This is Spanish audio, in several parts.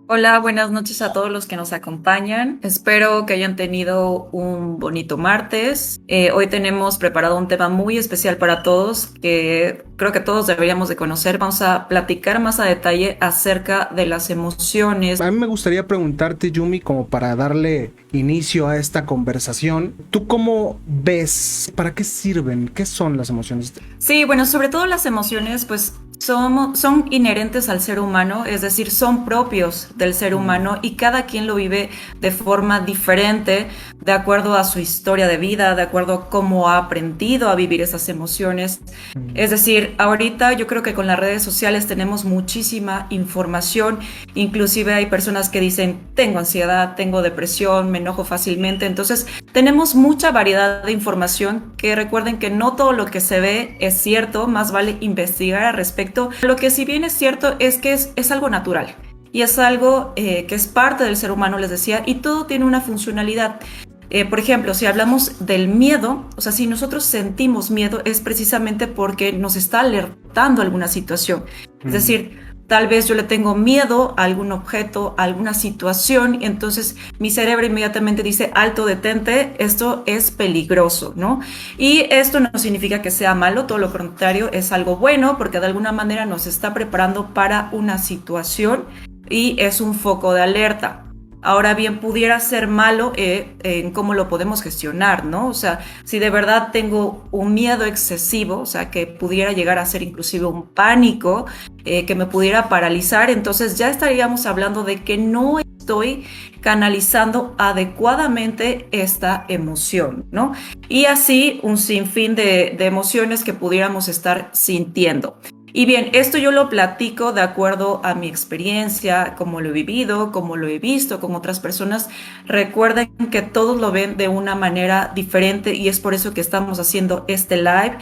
Hola, buenas noches a todos los que nos acompañan. Espero que hayan tenido un bonito martes. Hoy tenemos preparado un tema muy especial para todos que creo que todos deberíamos de conocer. Vamos a platicar más a detalle acerca de las emociones. A mí me gustaría preguntarte, Yumi, como para darle inicio a esta conversación, ¿tú cómo ves? ¿Para qué sirven? ¿Qué son las emociones? Sí, bueno, sobre todo las emociones, pues son inherentes al ser humano, es decir, son propios del ser humano y cada quien lo vive de forma diferente, de acuerdo a su historia de vida, de acuerdo a cómo ha aprendido a vivir esas emociones. Es decir, ahorita yo creo que con las redes sociales tenemos muchísima información, inclusive hay personas que dicen, tengo ansiedad, tengo depresión, me enojo fácilmente, entonces tenemos mucha variedad de información que recuerden que no todo lo que se ve es cierto, más vale investigar al respecto. Lo que si bien es cierto es que es algo natural y es algo que es parte del ser humano, les decía, y todo tiene una funcionalidad. Por ejemplo, si hablamos del miedo, o sea, si nosotros sentimos miedo es precisamente porque nos está alertando alguna situación. Es decir, tal vez yo le tengo miedo a algún objeto, a alguna situación, y entonces mi cerebro inmediatamente dice, alto, detente, esto es peligroso, ¿no? Y esto no significa que sea malo, todo lo contrario, es algo bueno porque de alguna manera nos está preparando para una situación y es un foco de alerta. Ahora bien, pudiera ser malo en cómo lo podemos gestionar, ¿no? O sea, si de verdad tengo un miedo excesivo, o sea, que pudiera llegar a ser inclusive un pánico, que me pudiera paralizar, entonces ya estaríamos hablando de que no estoy canalizando adecuadamente esta emoción, ¿no? Y así un sinfín de emociones que pudiéramos estar sintiendo. Y bien, esto yo lo platico de acuerdo a mi experiencia, cómo lo he vivido, cómo lo he visto con otras personas. Recuerden que todos lo ven de una manera diferente y es por eso que estamos haciendo este live,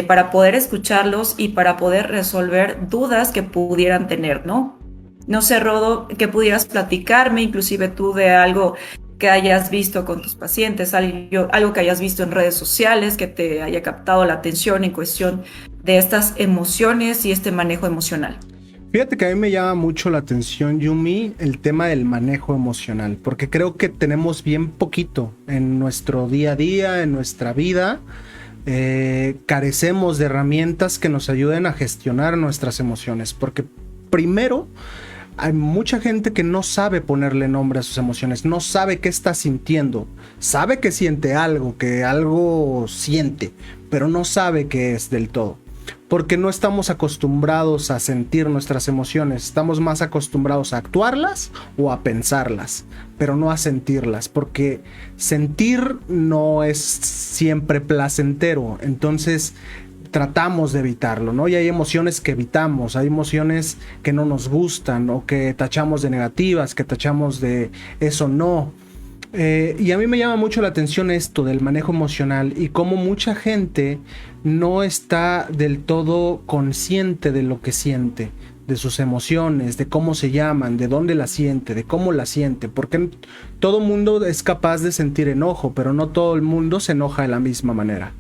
para poder escucharlos y para poder resolver dudas que pudieran tener, ¿no? No sé, Rodo, que pudieras platicarme, inclusive tú, de algo que hayas visto con tus pacientes, algo que hayas visto en redes sociales, que te haya captado la atención en cuestión de estas emociones y este manejo emocional. Fíjate que a mí me llama mucho la atención, Yumi, el tema del manejo emocional, porque creo que tenemos bien poquito en nuestro día a día, en nuestra vida. Carecemos de herramientas que nos ayuden a gestionar nuestras emociones, porque primero hay mucha gente que no sabe ponerle nombre a sus emociones, no sabe qué está sintiendo, sabe que siente algo, que algo siente, pero no sabe qué es del todo. Porque no estamos acostumbrados a sentir nuestras emociones, estamos más acostumbrados a actuarlas o a pensarlas, pero no a sentirlas, porque sentir no es siempre placentero, entonces tratamos de evitarlo, ¿no? Y hay emociones que evitamos, hay emociones que no nos gustan o que tachamos de negativas, que tachamos de eso no. Y a mí me llama mucho la atención esto del manejo emocional y cómo mucha gente no está del todo consciente de lo que siente, de sus emociones, de cómo se llaman, de dónde la siente, de cómo la siente, porque todo mundo es capaz de sentir enojo, pero no todo el mundo se enoja de la misma manera,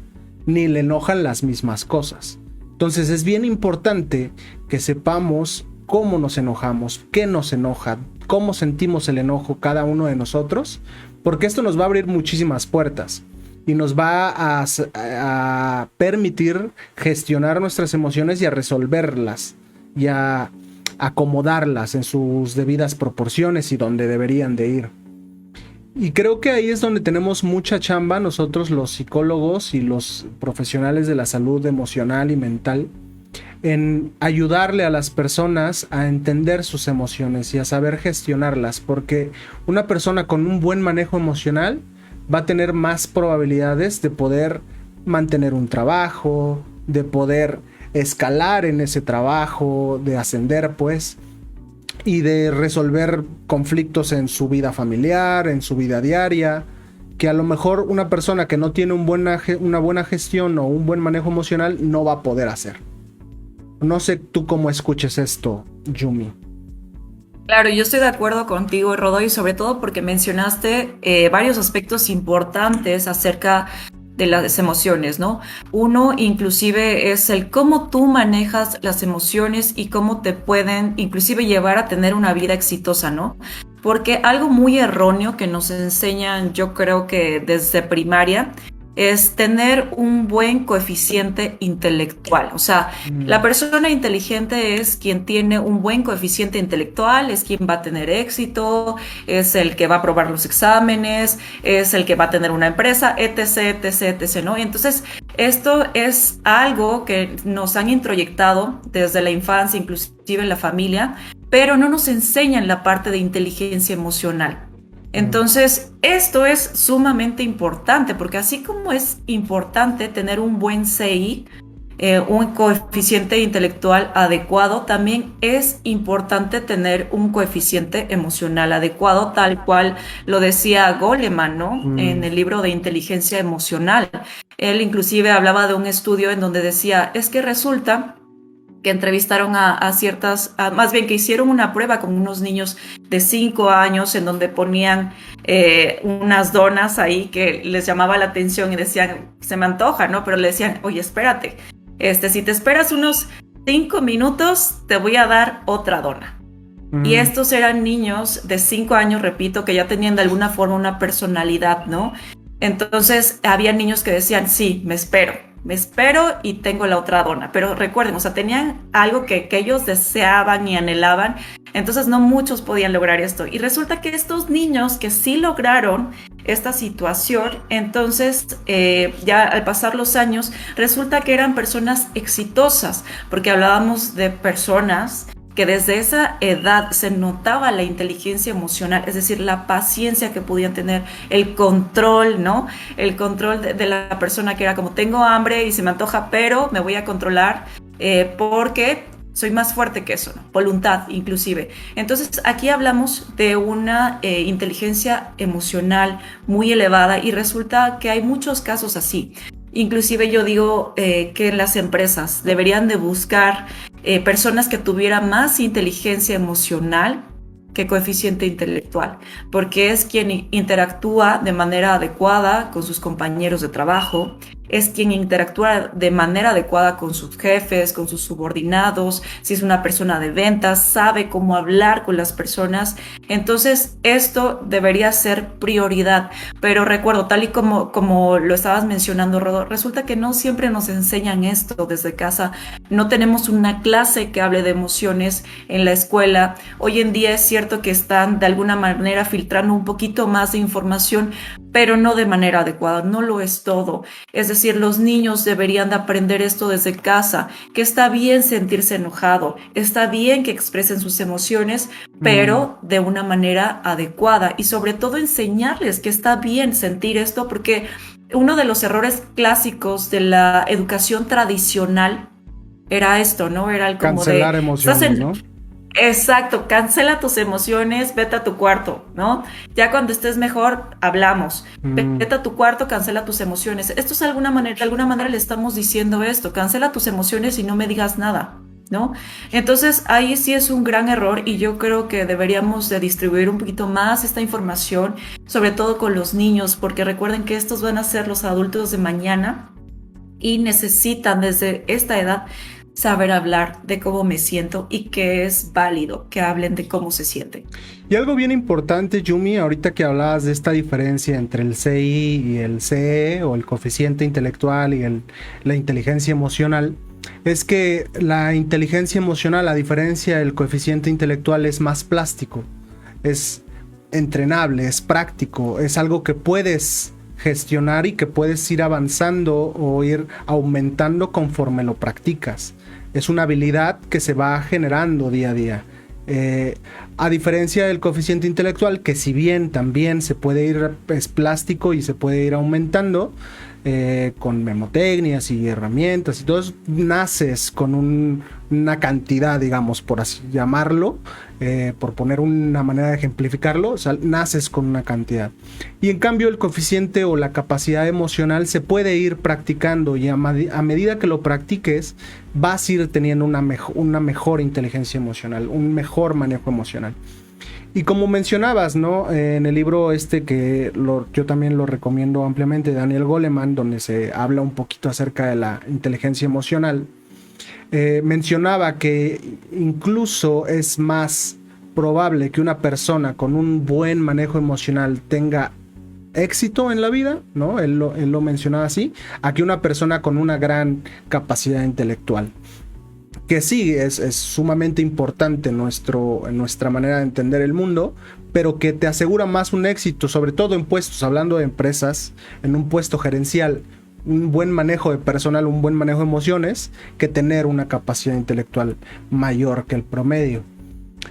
ni le enojan las mismas cosas. Entonces es bien importante que sepamos cómo nos enojamos, qué nos enoja, cómo sentimos el enojo cada uno de nosotros, porque esto nos va a abrir muchísimas puertas y nos va a permitir gestionar nuestras emociones y a resolverlas y a acomodarlas en sus debidas proporciones y donde deberían de ir. Y creo que ahí es donde tenemos mucha chamba nosotros los psicólogos y los profesionales de la salud emocional y mental, en ayudarle a las personas a entender sus emociones y a saber gestionarlas, porque una persona con un buen manejo emocional va a tener más probabilidades de poder mantener un trabajo, de poder escalar en ese trabajo, de ascender pues, y de resolver conflictos en su vida familiar, en su vida diaria, que a lo mejor una persona que no tiene una buena gestión o un buen manejo emocional no va a poder hacer. No sé tú cómo escuches esto, Yumi. Claro, yo estoy de acuerdo contigo, Rodo, y sobre todo porque mencionaste varios aspectos importantes acerca de las emociones, ¿no? Uno inclusive es el cómo tú manejas las emociones y cómo te pueden inclusive llevar a tener una vida exitosa, ¿no? Porque algo muy erróneo que nos enseñan, yo creo que desde primaria, es tener un buen coeficiente intelectual. O sea, la persona inteligente es quien tiene un buen coeficiente intelectual, es quien va a tener éxito, es el que va a aprobar los exámenes, es el que va a tener una empresa, etc, etc, etc, ¿no? Y entonces, esto es algo que nos han introyectado desde la infancia, inclusive en la familia, pero no nos enseñan la parte de inteligencia emocional. Entonces, esto es sumamente importante porque así como es importante tener un buen CI, un coeficiente intelectual adecuado, también es importante tener un coeficiente emocional adecuado, tal cual lo decía Goleman, ¿no? En el libro de inteligencia emocional. Él inclusive hablaba de un estudio en donde decía, es que resulta que entrevistaron más bien que hicieron una prueba con unos niños de 5 años en donde ponían unas donas ahí que les llamaba la atención y decían, se me antoja, ¿no? Pero le decían, oye, espérate, si te esperas unos 5 minutos, te voy a dar otra dona. Y estos eran niños de 5 años, repito, que ya tenían de alguna forma una personalidad, ¿no? Entonces, había niños que decían, sí, me espero y tengo la otra dona. Pero recuerden, o sea, tenían algo que ellos deseaban y anhelaban, entonces no muchos podían lograr esto. Y resulta que estos niños que sí lograron esta situación, entonces ya al pasar los años, resulta que eran personas exitosas, porque hablábamos de personas que desde esa edad se notaba la inteligencia emocional, es decir, la paciencia que podían tener, el control, ¿no? El control de la persona que era como, tengo hambre y se me antoja, pero me voy a controlar porque soy más fuerte que eso, ¿no? Voluntad inclusive. Entonces aquí hablamos de una inteligencia emocional muy elevada y resulta que hay muchos casos así. Inclusive yo digo que las empresas deberían de buscar personas que tuvieran más inteligencia emocional que coeficiente intelectual, porque es quien interactúa de manera adecuada con sus compañeros de trabajo, es quien interactúa de manera adecuada con sus jefes, con sus subordinados, si es una persona de ventas, sabe cómo hablar con las personas. Entonces, esto debería ser prioridad. Pero recuerdo, tal y como lo estabas mencionando, Rodo, resulta que no siempre nos enseñan esto desde casa. No tenemos una clase que hable de emociones en la escuela. Hoy en día es cierto que están de alguna manera filtrando un poquito más de información, pero no de manera adecuada, no lo es todo. Es decir, los niños deberían de aprender esto desde casa, que está bien sentirse enojado, está bien que expresen sus emociones, pero de una manera adecuada y sobre todo enseñarles que está bien sentir esto, porque uno de los errores clásicos de la educación tradicional era esto, ¿no? Era el como cancelar de, emociones, ¿no? Exacto, cancela tus emociones, vete a tu cuarto, ¿no? Ya cuando estés mejor, hablamos. Vete a tu cuarto, cancela tus emociones. Esto es de alguna manera le estamos diciendo esto, cancela tus emociones y no me digas nada, ¿no? Entonces ahí sí es un gran error y yo creo que deberíamos de distribuir un poquito más esta información, sobre todo con los niños, porque recuerden que estos van a ser los adultos de mañana y necesitan desde esta edad saber hablar de cómo me siento y que es válido que hablen de cómo se sienten. Y algo bien importante, Yumi, ahorita que hablabas de esta diferencia entre el CI y el CE o el coeficiente intelectual y la inteligencia emocional, es que la inteligencia emocional, a diferencia del coeficiente intelectual, es más plástico, es entrenable, es práctico, es algo que puedes gestionar y que puedes ir avanzando o ir aumentando conforme lo practicas. Es una habilidad que se va generando día a día. A diferencia del coeficiente intelectual, que si bien también se puede ir, es plástico y se puede ir aumentando con memotecnias y herramientas y todo eso, naces con una cantidad, digamos, por así llamarlo, por poner una manera de ejemplificarlo, o sea, naces con una cantidad. Y en cambio el coeficiente o la capacidad emocional se puede ir practicando y a medida que lo practiques vas a ir teniendo una mejor inteligencia emocional, un mejor manejo emocional. Y como mencionabas, ¿no? En el libro que yo también lo recomiendo ampliamente, Daniel Goleman, donde se habla un poquito acerca de la inteligencia emocional, mencionaba que incluso es más probable que una persona con un buen manejo emocional tenga éxito en la vida, ¿no? Él lo mencionaba así, a que una persona con una gran capacidad intelectual. Que sí, es sumamente importante en nuestra manera de entender el mundo, pero que te asegura más un éxito, sobre todo en puestos, hablando de empresas, en un puesto gerencial, un buen manejo de personal, un buen manejo de emociones, que tener una capacidad intelectual mayor que el promedio.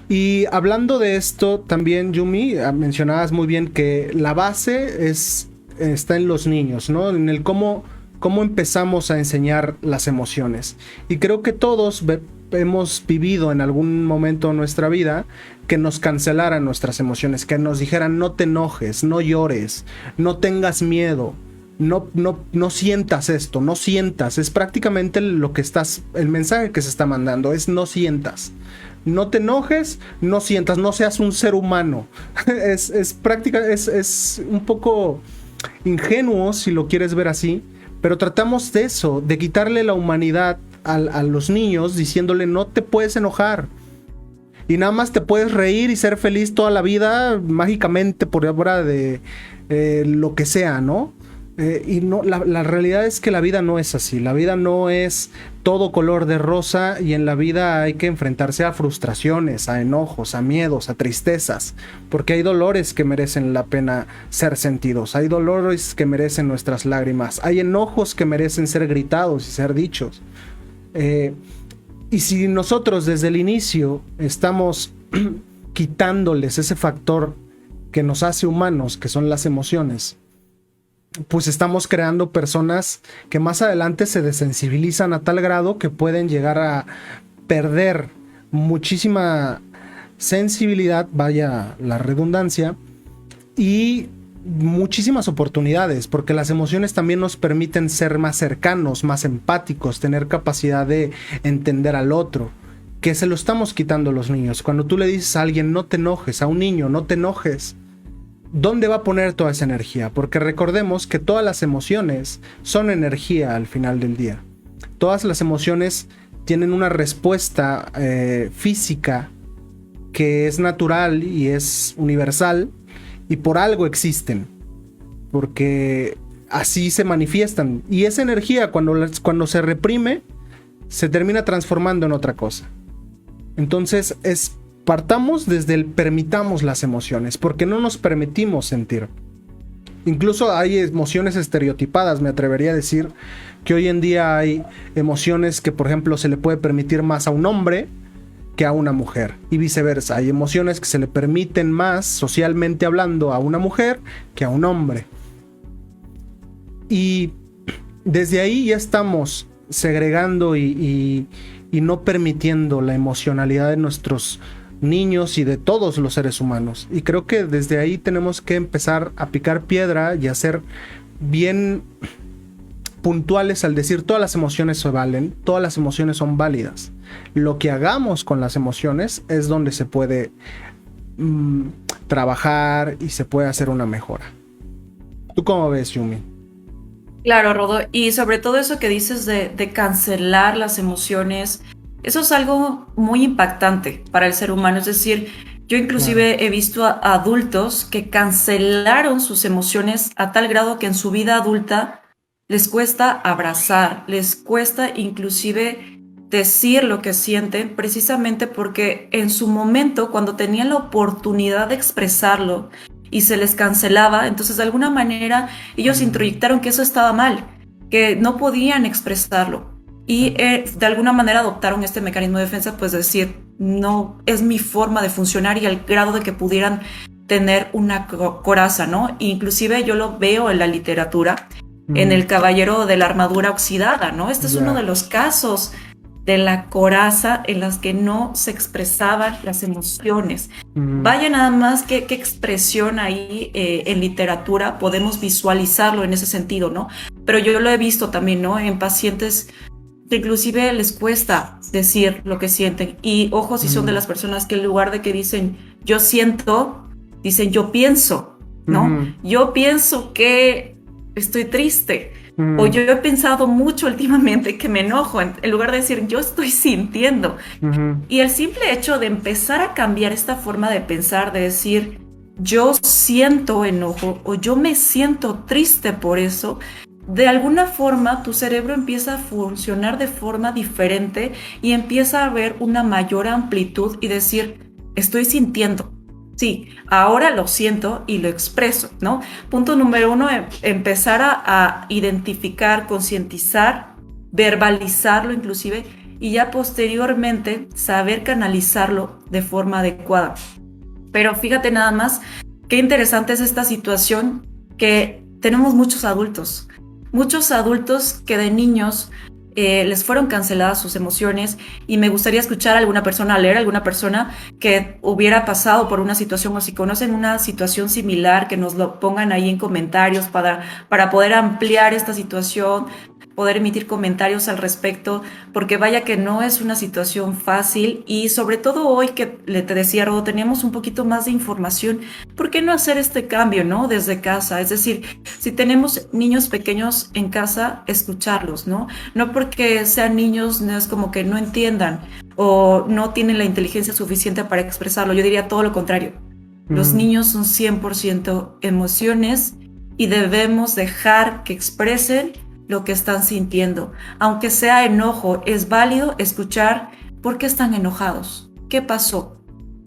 Y hablando de esto, también, Yumi, mencionabas muy bien que la base está en los niños, ¿no? En el cómo empezamos a enseñar las emociones. Y creo que todos hemos vivido en algún momento de nuestra vida que nos cancelaran nuestras emociones, que nos dijeran no te enojes, no llores, no tengas miedo, no sientas esto, no sientas. Es prácticamente el mensaje que se está mandando, es no sientas. No te enojes, no sientas, no seas un ser humano. Es un poco ingenuo si lo quieres ver así, pero tratamos de eso, de quitarle la humanidad a los niños diciéndole no te puedes enojar. Y nada más te puedes reír y ser feliz toda la vida mágicamente por obra de lo que sea, ¿no? Y no, la realidad es que la vida no es así. La vida no es todo color de rosa, y en la vida hay que enfrentarse a frustraciones, a enojos, a miedos, a tristezas, porque hay dolores que merecen la pena ser sentidos, hay dolores que merecen nuestras lágrimas, hay enojos que merecen ser gritados y ser dichos. Y si nosotros desde el inicio estamos quitándoles ese factor que nos hace humanos, que son las emociones, pues estamos creando personas que más adelante se desensibilizan a tal grado que pueden llegar a perder muchísima sensibilidad, vaya la redundancia, y muchísimas oportunidades, porque las emociones también nos permiten ser más cercanos, más empáticos, tener capacidad de entender al otro, que se lo estamos quitando a los niños. Cuando tú le dices a alguien no te enojes, a un niño no te enojes, ¿dónde va a poner toda esa energía? Porque recordemos que todas las emociones son energía al final del día. Todas las emociones tienen una respuesta física que es natural y es universal, y por algo existen, porque así se manifiestan. Y esa energía cuando se reprime se termina transformando en otra cosa. Entonces partamos desde el permitamos las emociones, porque no nos permitimos sentir. Incluso hay emociones estereotipadas, me atrevería a decir que hoy en día hay emociones que, por ejemplo, se le puede permitir más a un hombre que a una mujer, y viceversa. Hay emociones que se le permiten más, socialmente hablando, a una mujer que a un hombre. Y desde ahí ya estamos segregando y no permitiendo la emocionalidad de nuestros niños y de todos los seres humanos. Y creo que desde ahí tenemos que empezar a picar piedra y a ser bien puntuales al decir todas las emociones se valen, todas las emociones son válidas. Lo que hagamos con las emociones es donde se puede trabajar y se puede hacer una mejora. ¿Tú cómo ves, Yumi? Claro, Rodo, y sobre todo eso que dices de cancelar las emociones, eso es algo muy impactante para el ser humano. Es decir, yo inclusive he visto a adultos que cancelaron sus emociones a tal grado que en su vida adulta les cuesta abrazar, les cuesta inclusive decir lo que sienten, precisamente porque en su momento, cuando tenían la oportunidad de expresarlo y se les cancelaba, entonces de alguna manera ellos introyectaron que eso estaba mal, que no podían expresarlo. Y de alguna manera adoptaron este mecanismo de defensa, pues decir, no es mi forma de funcionar, y al grado de que pudieran tener una coraza, ¿no? Inclusive yo lo veo en la literatura, en El Caballero de la Armadura Oxidada, ¿no? Este es uno de los casos de la coraza en las que no se expresaban las emociones. Vaya nada más qué expresión ahí en literatura, podemos visualizarlo en ese sentido, ¿no? Pero yo lo he visto también, ¿no? En pacientes que inclusive les cuesta decir lo que sienten. Y ojo si son de las personas que en lugar de que dicen yo siento, dicen yo pienso, ¿no? Yo pienso que estoy triste. O yo he pensado mucho últimamente que me enojo, en lugar de decir yo estoy sintiendo. Y el simple hecho de empezar a cambiar esta forma de pensar, de decir yo siento enojo o yo me siento triste por eso, de alguna forma tu cerebro empieza a funcionar de forma diferente y empieza a ver una mayor amplitud y decir, estoy sintiendo. Sí, ahora lo siento y lo expreso, ¿no? Punto número 1, empezar a identificar, concientizar, verbalizarlo inclusive, y ya posteriormente saber canalizarlo de forma adecuada. Pero fíjate nada más, qué interesante es esta situación que tenemos muchos adultos que de niños les fueron canceladas sus emociones, y me gustaría escuchar a alguna persona, leer a alguna persona que hubiera pasado por una situación o si conocen una situación similar, que nos lo pongan ahí en comentarios para poder ampliar esta situación, poder emitir comentarios al respecto, porque vaya que no es una situación fácil, y sobre todo hoy que te decía, Rodo, teníamos un poquito más de información. ¿Por qué no hacer este cambio, no? Desde casa, es decir, si tenemos niños pequeños en casa, escucharlos, ¿no? No porque sean niños, no es como que no entiendan o no tienen la inteligencia suficiente para expresarlo. Yo diría todo lo contrario. Los niños son 100% emociones y debemos dejar que expresen lo que están sintiendo. Aunque sea enojo, es válido escuchar por qué están enojados, qué pasó,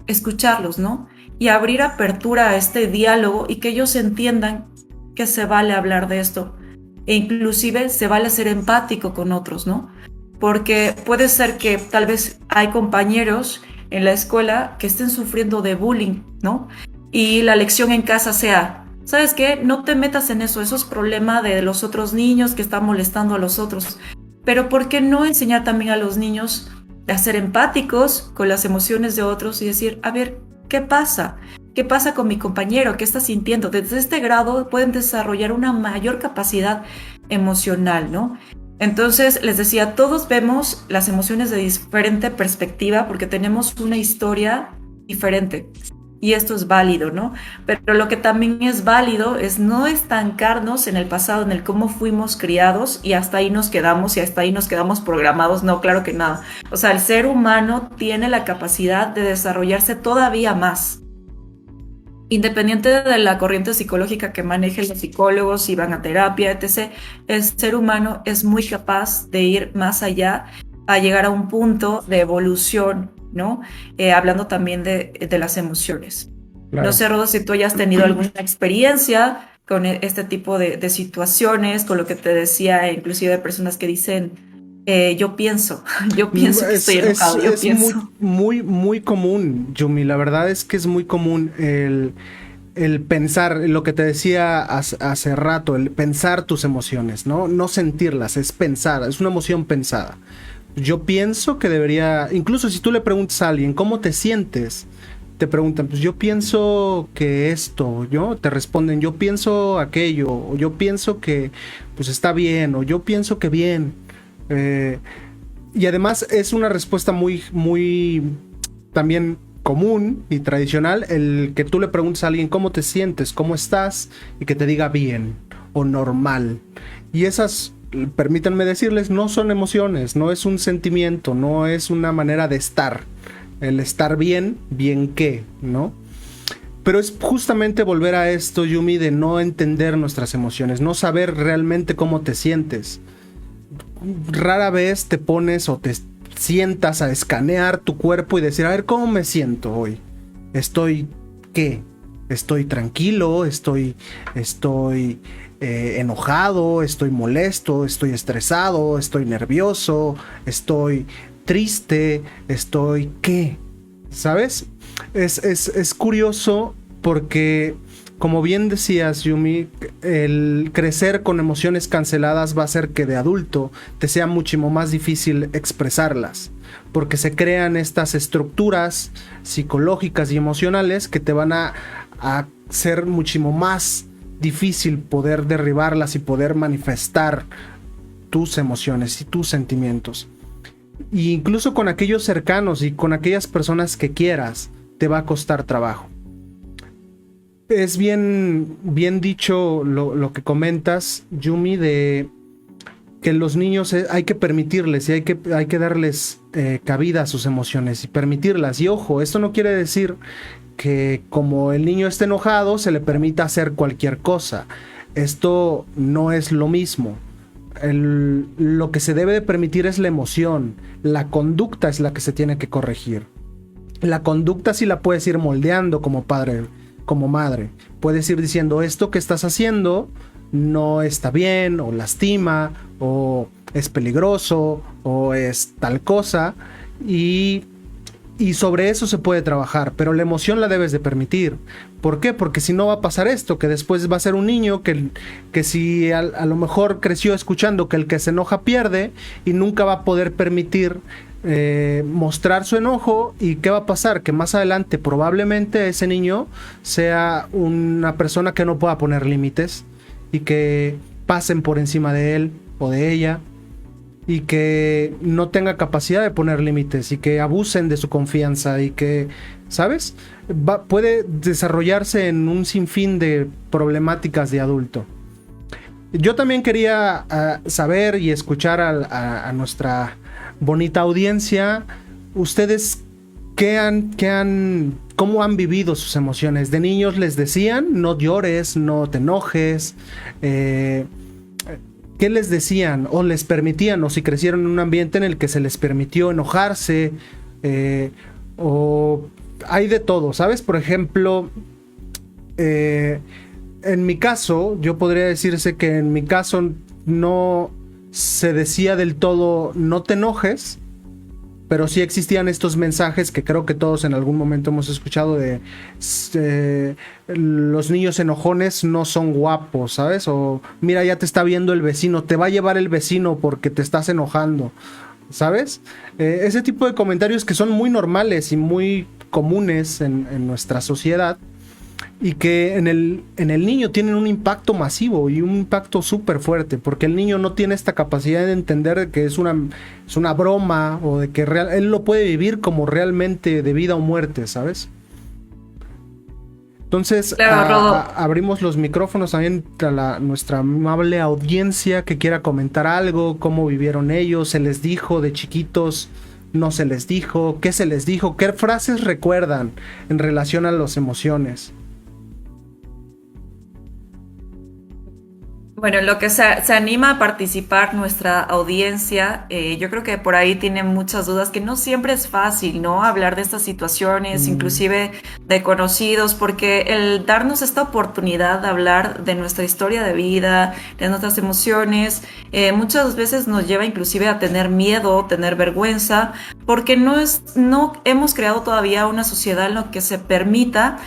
escucharlos, ¿no? Y abrir apertura a este diálogo y que ellos entiendan que se vale hablar de esto, e inclusive se vale ser empático con otros, ¿no? Porque puede ser que tal vez hay compañeros en la escuela que estén sufriendo de bullying, ¿no? Y la lección en casa sea, ¿sabes qué? No te metas en eso es problema de los otros niños que están molestando a los otros. Pero ¿por qué no enseñar también a los niños a ser empáticos con las emociones de otros y decir, a ver, ¿qué pasa? ¿Qué pasa con mi compañero? ¿Qué está sintiendo? Desde este grado pueden desarrollar una mayor capacidad emocional, ¿no? Entonces, les decía, todos vemos las emociones de diferente perspectiva porque tenemos una historia diferente. Y esto es válido, ¿no? Pero lo que también es válido es no estancarnos en el pasado, en el cómo fuimos criados y hasta ahí nos quedamos y hasta ahí nos quedamos programados. No, claro que nada. O sea, el ser humano tiene la capacidad de desarrollarse todavía más. Independiente de la corriente psicológica que manejen los psicólogos, si van a terapia, etc., el ser humano es muy capaz de ir más allá, a llegar a un punto de evolución, ¿no? Hablando también de las emociones. Claro. No sé, Rodo, si tú hayas tenido alguna experiencia con este tipo de situaciones, con lo que te decía, inclusive de personas que dicen, yo pienso que estoy enojado, yo pienso. Muy común, Yumi, la verdad es que es muy común el pensar, lo que te decía hace rato, el pensar tus emociones, ¿no? No sentirlas, es pensar, es una emoción pensada. Yo pienso que debería, incluso si tú le preguntas a alguien, ¿cómo te sientes? Te preguntan, pues yo pienso que esto, ¿yo? Te responden, yo pienso aquello, o yo pienso que pues está bien, o yo pienso que bien. Y además es una respuesta muy también común y tradicional, el que tú le preguntes a alguien, ¿cómo te sientes? ¿Cómo estás? Y que te diga bien o normal. Y esas, permítanme decirles, no son emociones, no es un sentimiento, no es una manera de estar. El estar bien, bien qué, ¿no? Pero es justamente volver a esto, Yumi, de no entender nuestras emociones, no saber realmente cómo te sientes. Rara vez te pones o te sientas a escanear tu cuerpo y decir, a ver, ¿cómo me siento hoy? ¿Estoy qué? ¿Estoy tranquilo? ¿Estoy enojado? ¿Estoy molesto? ¿Estoy estresado? ¿Estoy nervioso? ¿Estoy triste? ¿Estoy qué? ¿Sabes? Es curioso porque, como bien decías, Yumi, el crecer con emociones canceladas va a hacer que de adulto te sea muchísimo más difícil expresarlas, porque se crean estas estructuras psicológicas y emocionales que te van a ser muchísimo más difícil poder derribarlas y poder manifestar tus emociones y tus sentimientos. Y incluso con aquellos cercanos y con aquellas personas que quieras, te va a costar trabajo. Es bien dicho lo que comentas, Yumi, de que los niños hay que permitirles y hay que darles cabida a sus emociones y permitirlas. Y ojo, esto no quiere decir que como el niño esté enojado se le permita hacer cualquier cosa. Esto no es lo mismo. Lo que se debe de permitir es la emoción. La conducta es la que se tiene que corregir. La conducta sí la puedes ir moldeando como padre, como madre. Puedes ir diciendo, esto que estás haciendo no está bien, o lastima, o es peligroso, o es tal cosa, y sobre eso se puede trabajar, pero la emoción la debes de permitir. ¿Por qué? Porque si no va a pasar esto, que después va a ser un niño que si a lo mejor creció escuchando que el que se enoja pierde, y nunca va a poder permitir mostrar su enojo. ¿Y qué va a pasar? Que más adelante probablemente ese niño sea una persona que no pueda poner límites y que pasen por encima de él o de ella, y que no tenga capacidad de poner límites y que abusen de su confianza y que, ¿sabes? Puede desarrollarse en un sinfín de problemáticas de adulto. Yo también quería saber y escuchar a nuestra bonita audiencia, ustedes cómo han vivido sus emociones. De niños les decían, no llores, no te enojes, ¿qué les decían o les permitían? O si crecieron en un ambiente en el que se les permitió enojarse, o hay de todo, ¿sabes? Por ejemplo, en mi caso, yo podría decirse que en mi caso no se decía del todo no te enojes, pero sí existían estos mensajes que creo que todos en algún momento hemos escuchado de los niños enojones no son guapos, ¿sabes? O mira, ya te está viendo el vecino, te va a llevar el vecino porque te estás enojando, ¿sabes? Ese tipo de comentarios que son muy normales y muy comunes en nuestra sociedad, y que en el niño tienen un impacto masivo y un impacto súper fuerte, porque el niño no tiene esta capacidad de entender que es una broma, o de que él lo puede vivir como realmente de vida o muerte, ¿sabes? Entonces, claro, abrimos los micrófonos también a nuestra amable audiencia que quiera comentar algo, cómo vivieron ellos, se les dijo de chiquitos, no se les dijo, qué se les dijo, qué frases recuerdan en relación a las emociones. Bueno, lo que se anima a participar nuestra audiencia, yo creo que por ahí tienen muchas dudas, que no siempre es fácil, ¿no? Hablar de estas situaciones, inclusive de conocidos, porque el darnos esta oportunidad de hablar de nuestra historia de vida, de nuestras emociones, muchas veces nos lleva inclusive a tener miedo, tener vergüenza, porque no hemos creado todavía una sociedad en la que se permita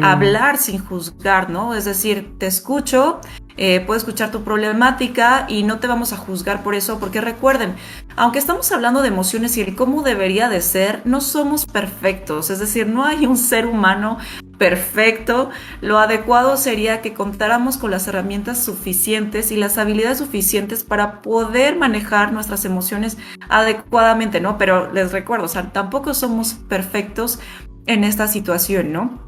hablar sin juzgar, ¿no? Es decir, te escucho, puedo escuchar tu problemática y no te vamos a juzgar por eso, porque recuerden, aunque estamos hablando de emociones y el cómo debería de ser, no somos perfectos, es decir, no hay un ser humano perfecto. Lo adecuado sería que contáramos con las herramientas suficientes y las habilidades suficientes para poder manejar nuestras emociones adecuadamente, ¿no? Pero les recuerdo, o sea, tampoco somos perfectos en esta situación, ¿no?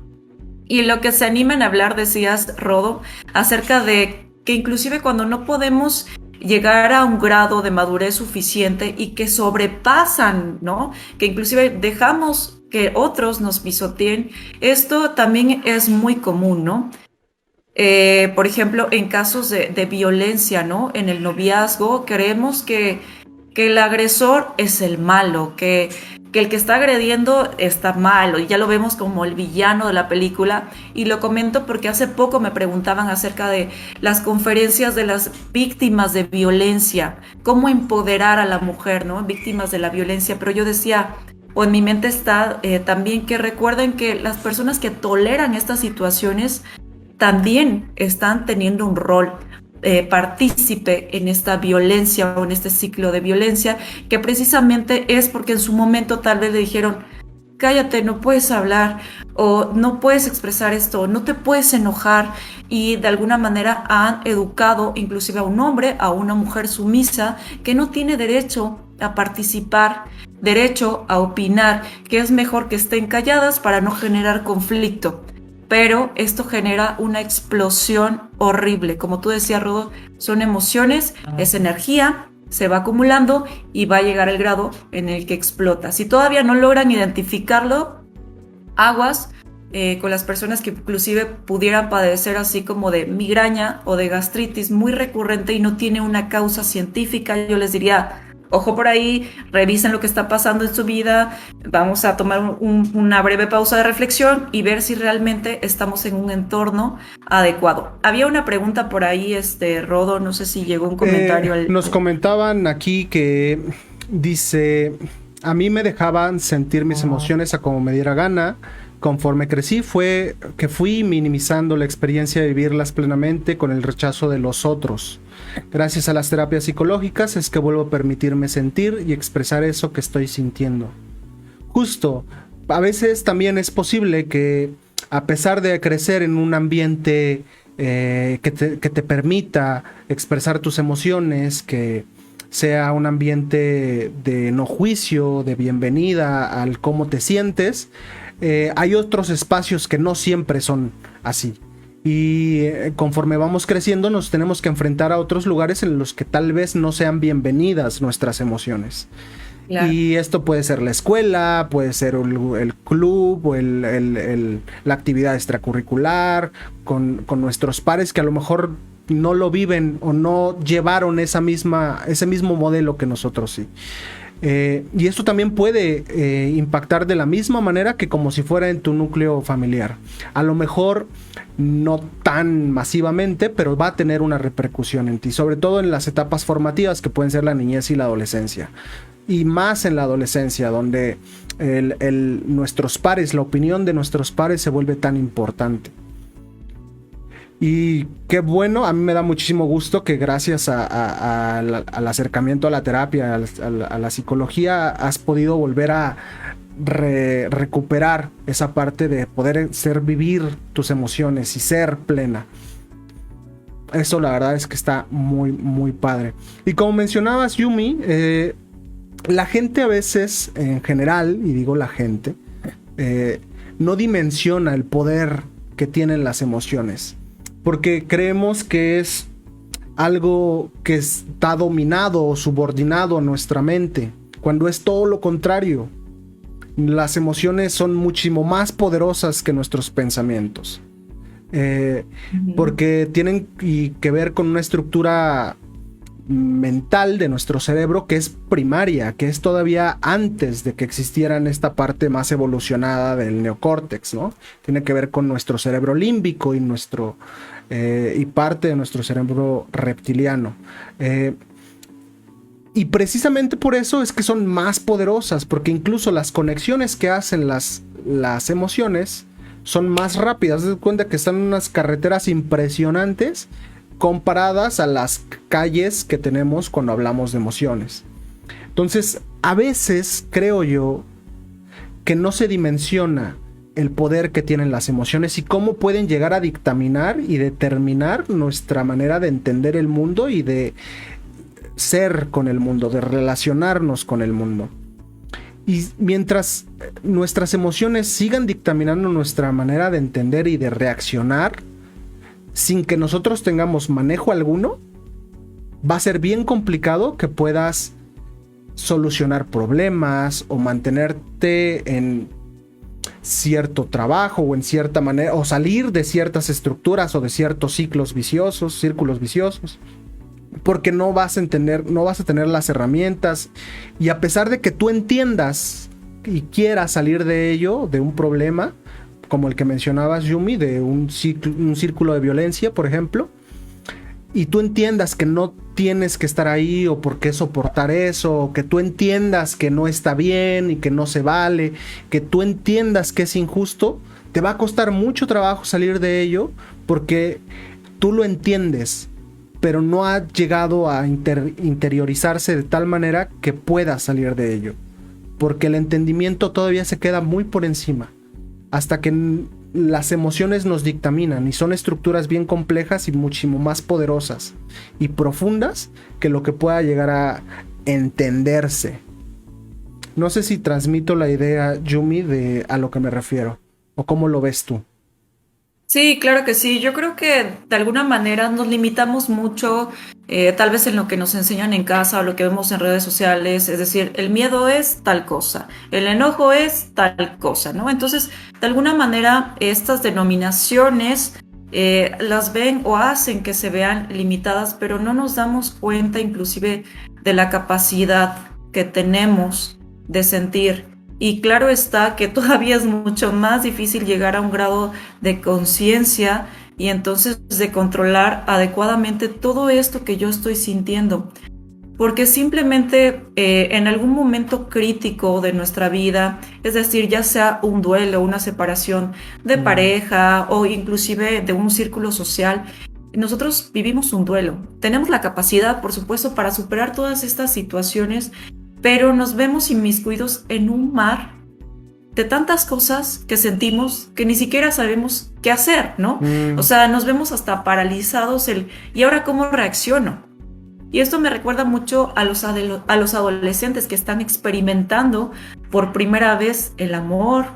Y lo que se animan a hablar, decías, Rodo, acerca de que inclusive cuando no podemos llegar a un grado de madurez suficiente y que sobrepasan, ¿no? Que inclusive dejamos que otros nos pisoteen, esto también es muy común, ¿no? Por ejemplo, en casos de violencia, ¿no? En el noviazgo creemos que el agresor es el malo, que el que está agrediendo está malo y ya lo vemos como el villano de la película. Y lo comento porque hace poco me preguntaban acerca de las conferencias de las víctimas de violencia, cómo empoderar a la mujer, ¿no? Víctimas de la violencia, pero yo decía, o en mi mente está también que recuerden que las personas que toleran estas situaciones también están teniendo un rol partícipe en esta violencia o en este ciclo de violencia, que precisamente es porque en su momento tal vez le dijeron, cállate, no puedes hablar o no puedes expresar esto, no te puedes enojar, y de alguna manera han educado inclusive a un hombre, a una mujer sumisa que no tiene derecho a participar, derecho a opinar, que es mejor que estén calladas para no generar conflicto. Pero esto genera una explosión horrible. Como tú decías, Rodo, son emociones, es energía, se va acumulando y va a llegar el grado en el que explota. Si todavía no logran identificarlo, aguas con las personas que inclusive pudieran padecer así como de migraña o de gastritis muy recurrente y no tiene una causa científica. Yo les diría, ojo por ahí, revisen lo que está pasando en su vida, vamos a tomar una breve pausa de reflexión y ver si realmente estamos en un entorno adecuado. Había una pregunta por ahí, Rodo, no sé si llegó un comentario. Nos comentaban aquí que dice, a mí me dejaban sentir mis emociones a como me diera gana. Conforme crecí fue que fui minimizando la experiencia de vivirlas plenamente con el rechazo de los otros. Gracias a las terapias psicológicas es que vuelvo a permitirme sentir y expresar eso que estoy sintiendo. Justo, a veces también es posible que a pesar de crecer en un ambiente que te permita expresar tus emociones, que sea un ambiente de no juicio, de bienvenida al cómo te sientes, hay otros espacios que no siempre son así. Y conforme vamos creciendo nos tenemos que enfrentar a otros lugares en los que tal vez no sean bienvenidas nuestras emociones. Claro. Y esto puede ser la escuela, puede ser el club o la actividad extracurricular, con nuestros pares que a lo mejor no lo viven o no llevaron ese mismo modelo que nosotros sí. Y esto también puede impactar de la misma manera que como si fuera en tu núcleo familiar. A lo mejor no tan masivamente, pero va a tener una repercusión en ti, sobre todo en las etapas formativas que pueden ser la niñez y la adolescencia. Y más en la adolescencia, donde nuestros pares, la opinión de nuestros pares se vuelve tan importante. Y qué bueno, a mí me da muchísimo gusto que gracias al acercamiento a la terapia, a la psicología, has podido volver a recuperar esa parte de poder vivir tus emociones y ser plena. Eso la verdad es que está muy, muy padre. Y como mencionabas, Yumi, la gente a veces, en general, y digo la gente, no dimensiona el poder que tienen las emociones. Porque creemos que es algo que está dominado o subordinado a nuestra mente, cuando es todo lo contrario. Las emociones son muchísimo más poderosas que nuestros pensamientos. Porque tienen que ver con una estructura mental de nuestro cerebro que es primaria, que es todavía antes de que existiera esta parte más evolucionada del neocórtex, ¿no? Tiene que ver con nuestro cerebro límbico y y parte de nuestro cerebro reptiliano. Y precisamente por eso es que son más poderosas, porque incluso las conexiones que hacen las emociones son más rápidas. Haz de cuenta que están en unas carreteras impresionantes comparadas a las calles que tenemos cuando hablamos de emociones. Entonces, a veces creo yo que no se dimensiona el poder que tienen las emociones y cómo pueden llegar a dictaminar y determinar nuestra manera de entender el mundo y de ser con el mundo, de relacionarnos con el mundo. Y mientras nuestras emociones sigan dictaminando nuestra manera de entender y de reaccionar, sin que nosotros tengamos manejo alguno, va a ser bien complicado que puedas solucionar problemas o mantenerte en cierto trabajo o en cierta manera, o salir de ciertas estructuras o de ciertos círculos viciosos, porque no vas a tener las herramientas. Y a pesar de que tú entiendas y quieras salir de ello, de un problema como el que mencionabas, Yumi, de un círculo de violencia, por ejemplo, y tú entiendas que no tienes que estar ahí o por qué soportar eso, o que tú entiendas que no está bien y que no se vale, que tú entiendas que es injusto, te va a costar mucho trabajo salir de ello porque tú lo entiendes, pero no ha llegado a interiorizarse de tal manera que puedas salir de ello. porque el entendimiento todavía se queda muy por encima, hasta que las emociones nos dictaminan y son estructuras bien complejas y muchísimo más poderosas y profundas que lo que pueda llegar a entenderse. No sé si transmito la idea, Yumi, de a lo que me refiero, o cómo lo ves tú. Sí, claro que sí. Yo creo que de alguna manera nos limitamos mucho, tal vez en lo que nos enseñan en casa o lo que vemos en redes sociales. Es decir, el miedo es tal cosa, el enojo es tal cosa, ¿no? Entonces, de alguna manera, estas denominaciones las ven o hacen que se vean limitadas, pero no nos damos cuenta inclusive de la capacidad que tenemos de sentir. Y claro está que todavía es mucho más difícil llegar a un grado de conciencia y entonces de controlar adecuadamente todo esto que yo estoy sintiendo. Porque simplemente en algún momento crítico de nuestra vida, es decir, ya sea un duelo, una separación de pareja o inclusive de un círculo social, nosotros vivimos un duelo. Tenemos la capacidad, por supuesto, para superar todas estas situaciones, pero nos vemos inmiscuidos en un mar de tantas cosas que sentimos que ni siquiera sabemos qué hacer, ¿no? O sea, nos vemos hasta paralizados ¿y ahora cómo reacciono? Y esto me recuerda mucho a los adolescentes que están experimentando por primera vez el amor,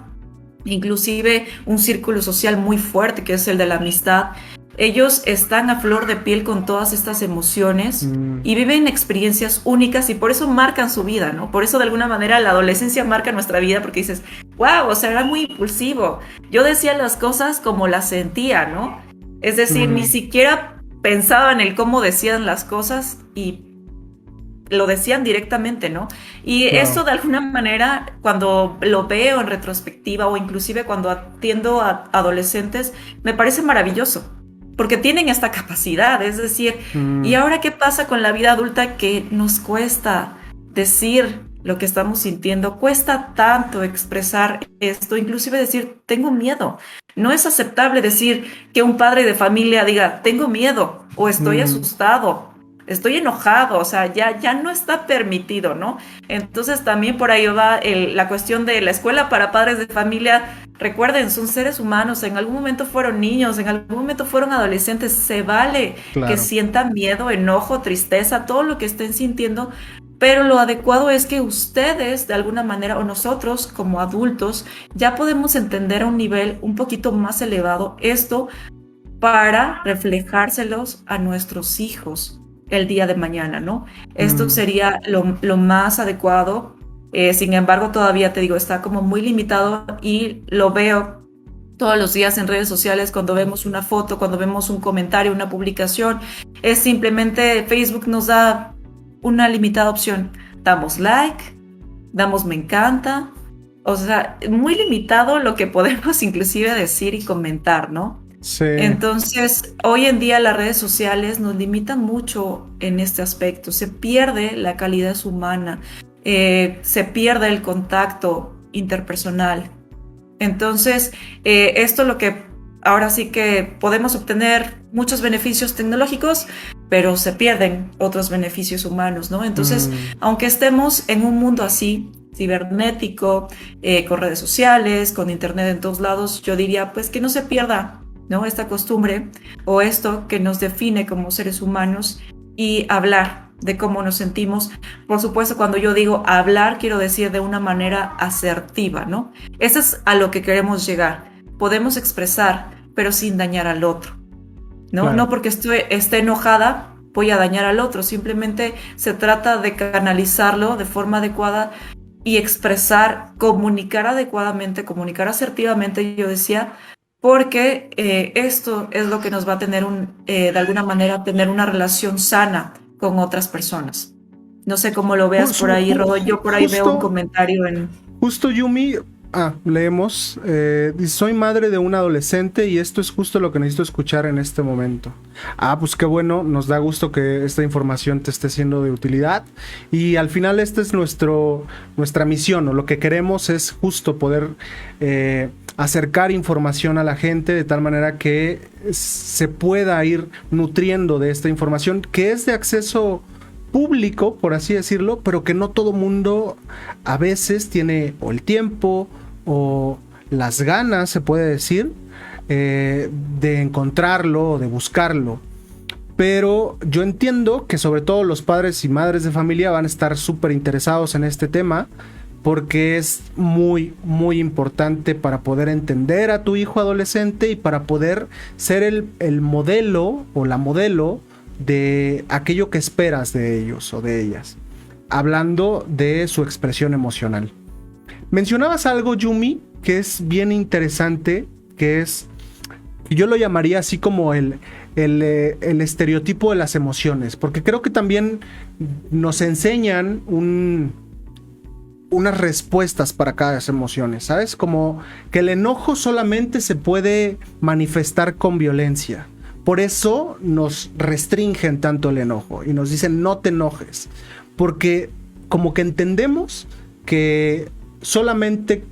inclusive un círculo social muy fuerte que es el de la amistad. Ellos están a flor de piel con todas estas emociones y viven experiencias únicas y por eso marcan su vida, ¿no? Por eso de alguna manera la adolescencia marca nuestra vida porque dices, wow, o sea, era muy impulsivo. Yo decía las cosas como las sentía, ¿no? Es decir, ni siquiera pensaba en el cómo decían las cosas y lo decían directamente, ¿no? Y esto de alguna manera, cuando lo veo en retrospectiva o inclusive cuando atiendo a adolescentes, me parece maravilloso. Porque tienen esta capacidad, es decir, ¿y ahora qué pasa con la vida adulta que nos cuesta decir lo que estamos sintiendo? Cuesta tanto expresar esto, inclusive decir, tengo miedo. No es aceptable decir que un padre de familia diga, tengo miedo o estoy asustado, estoy enojado, o sea, ya no está permitido, ¿no? Entonces también por ahí va la cuestión de la escuela para padres de familia. Recuerden, son seres humanos, en algún momento fueron niños, en algún momento fueron adolescentes, se vale que sientan miedo, enojo, tristeza, todo lo que estén sintiendo, pero lo adecuado es que ustedes, de alguna manera, o nosotros como adultos, ya podemos entender a un nivel un poquito más elevado esto para reflejárselos a nuestros hijos el día de mañana, ¿no? Esto sería lo más adecuado. Sin embargo, todavía te digo, está como muy limitado y lo veo todos los días en redes sociales cuando vemos una foto, cuando vemos un comentario, una publicación. Es simplemente Facebook nos da una limitada opción. Damos like, damos me encanta. O sea, muy limitado lo que podemos inclusive decir y comentar, ¿no? Sí. Entonces, hoy en día las redes sociales nos limitan mucho en este aspecto. Se pierde la calidez humana. Se pierde el contacto interpersonal. Entonces, esto lo que ahora sí que podemos obtener muchos beneficios tecnológicos, pero se pierden otros beneficios humanos, ¿no? Entonces, aunque estemos en un mundo así, cibernético, con redes sociales, con internet en todos lados, yo diría pues que no se pierda, ¿no? Esta costumbre o esto que nos define como seres humanos y hablar de cómo nos sentimos. Por supuesto, cuando yo digo hablar, quiero decir de una manera asertiva, ¿no? Eso es a lo que queremos llegar. Podemos expresar, pero sin dañar al otro, ¿no? Claro. No porque esté enojada, voy a dañar al otro. Simplemente se trata de canalizarlo de forma adecuada y expresar, comunicar adecuadamente, comunicar asertivamente, yo decía, porque esto es lo que nos va a tener de alguna manera, tener una relación sana con otras personas. No sé cómo lo veas por ahí, Rodo. Yo por ahí veo un comentario en... Justo, Yumi, leemos, dice, soy madre de un adolescente y esto es justo lo que necesito escuchar en este momento. Pues qué bueno, nos da gusto que esta información te esté siendo de utilidad y al final esta es nuestra misión, ¿no? Lo que queremos es justo poder acercar información a la gente de tal manera que se pueda ir nutriendo de esta información que es de acceso público, por así decirlo, pero que no todo mundo a veces tiene o el tiempo o las ganas, se puede decir, de encontrarlo o de buscarlo. Pero yo entiendo que sobre todo los padres y madres de familia van a estar súper interesados en este tema, porque es muy, muy importante para poder entender a tu hijo adolescente y para poder ser el modelo o la modelo de aquello que esperas de ellos o de ellas, hablando de su expresión emocional. Mencionabas algo, Yumi, que es bien interesante, que es, yo lo llamaría así como el estereotipo de las emociones, porque creo que también nos enseñan unas respuestas para cada emociones, ¿sabes? Como que el enojo solamente se puede manifestar con violencia. Por eso nos restringen tanto el enojo y nos dicen no te enojes, porque como que entendemos que solamente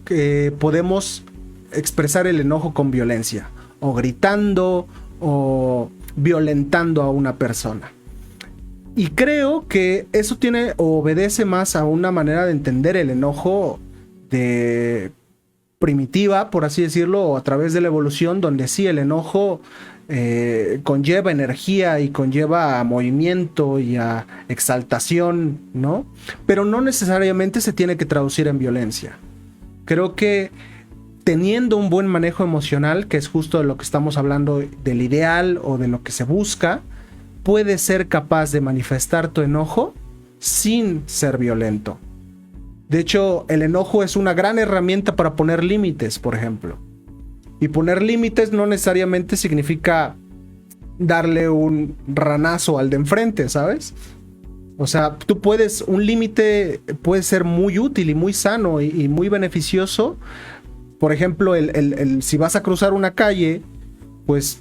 podemos expresar el enojo con violencia, o gritando, o violentando a una persona. Y creo que eso tiene o obedece más a una manera de entender el enojo de primitiva, por así decirlo, o a través de la evolución, donde sí el enojo conlleva energía y conlleva movimiento y a exaltación, ¿no? Pero no necesariamente se tiene que traducir en violencia. Creo que teniendo un buen manejo emocional, que es justo de lo que estamos hablando, del ideal o de lo que se busca, puedes ser capaz de manifestar tu enojo sin ser violento. De hecho, el enojo es una gran herramienta para poner límites, por ejemplo. Y poner límites no necesariamente significa darle un ranazo al de enfrente, ¿sabes? O sea, un límite puede ser muy útil y muy sano y muy beneficioso. Por ejemplo, si vas a cruzar una calle, pues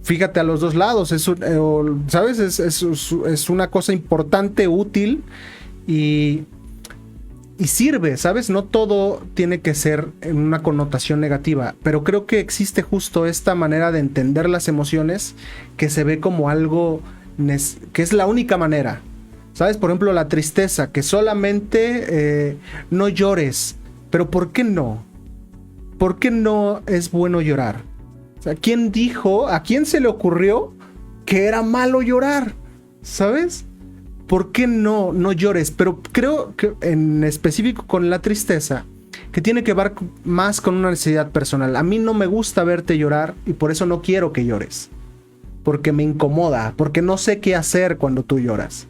fíjate a los dos lados, ¿sabes? Es una cosa importante, útil y sirve, ¿sabes? No todo tiene que ser en una connotación negativa, pero creo que existe justo esta manera de entender las emociones que se ve como algo que es la única manera, ¿sabes? Por ejemplo, la tristeza, que solamente no llores, pero ¿por qué no? ¿Por qué no es bueno llorar? O sea, ¿quién dijo, a quién se le ocurrió que era malo llorar? ¿Sabes? ¿Por qué no llores? Pero creo que en específico con la tristeza, que tiene que ver más con una necesidad personal. A mí no me gusta verte llorar y por eso no quiero que llores. Porque me incomoda, porque no sé qué hacer cuando tú lloras.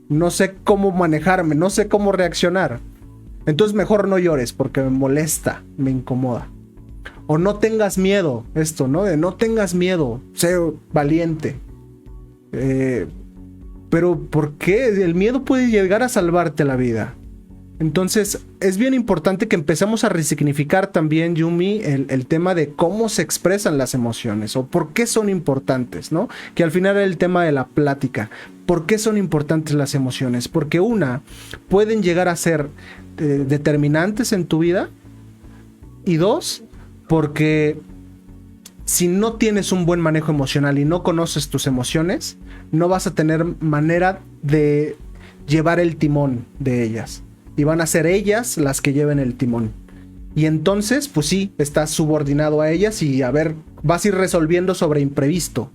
No sé cómo manejarme, no sé cómo reaccionar. Entonces mejor no llores porque me molesta, me incomoda. O no tengas miedo, esto, ¿no? De no tengas miedo, sé valiente. Pero ¿por qué? El miedo puede llegar a salvarte la vida. Entonces es bien importante que empecemos a resignificar también, Yumi, el tema de cómo se expresan las emociones o por qué son importantes, ¿no? Que al final era el tema de la plática. ¿Por qué son importantes las emociones? Porque pueden llegar a ser determinantes en tu vida, y dos, porque si no tienes un buen manejo emocional y no conoces tus emociones, no vas a tener manera de llevar el timón de ellas. Y van a ser ellas las que lleven el timón. Y entonces, pues sí, estás subordinado a ellas y vas a ir resolviendo sobre imprevisto.